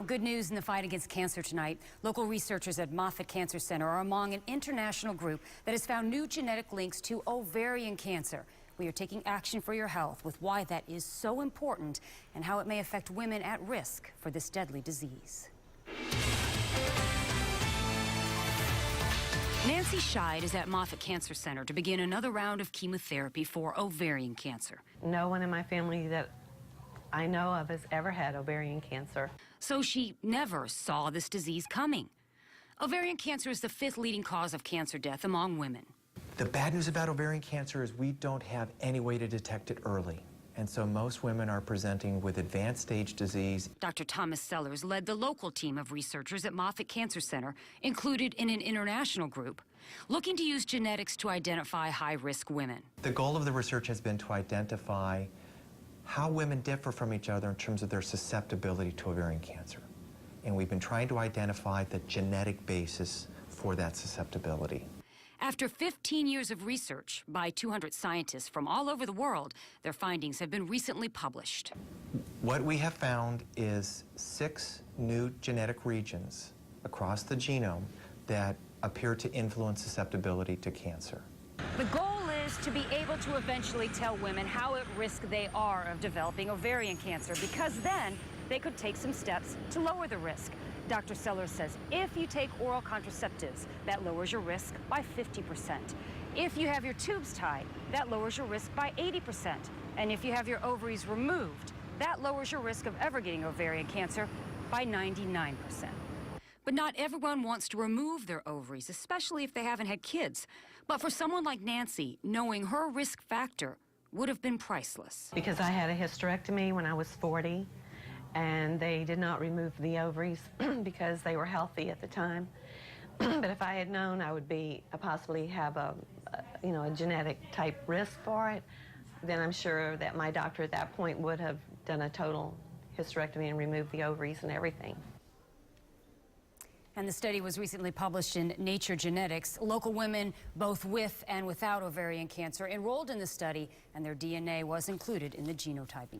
Well, good news in the fight against cancer tonight. Local researchers at Moffitt Cancer Center are among an international group that has found new genetic links to ovarian cancer. We are taking action for your health with why that is so important and how it may affect women at risk for this deadly disease. Nancy Scheid is at Moffitt Cancer Center to begin another round of chemotherapy for ovarian cancer. No one in my family that I know of has ever had ovarian cancer. So she never saw this disease coming. Ovarian cancer is the 5th leading cause of cancer death among women. The bad news about ovarian cancer is we don't have any way to detect it early. And so most women are presenting with advanced stage disease. Dr. Thomas Sellers led the local team of researchers at Moffitt Cancer Center, included in an international group, looking to use genetics to identify high-risk women. The goal of the research has been to identify how women differ from each other in terms of their susceptibility to ovarian cancer. And we've been trying to identify the genetic basis for that susceptibility. After 15 years of research by 200 scientists from all over the world, their findings have been recently published. What we have found is 6 new genetic regions across the genome that appear to influence susceptibility to cancer. The goal is to be able to eventually tell women how at risk they are of developing ovarian cancer, because then they could take some steps to lower the risk. Dr. Sellers says if you take oral contraceptives, that lowers your risk by 50%. If you have your tubes tied, that lowers your risk by 80%. And if you have your ovaries removed, that lowers your risk of ever getting ovarian cancer by 99%. But not everyone wants to remove their ovaries, especially if they haven't had kids. But for someone like Nancy, knowing her risk factor would have been priceless. Because I had a hysterectomy when I was 40, and they did not remove the ovaries because they were healthy at the time. But if I had known I would possibly have a genetic type risk for it, then I'm sure that my doctor at that point would have done a total hysterectomy and removed the ovaries and everything. And the study was recently published in Nature Genetics. Local women, both with and without ovarian cancer, enrolled in the study, and their DNA was included in the genotyping.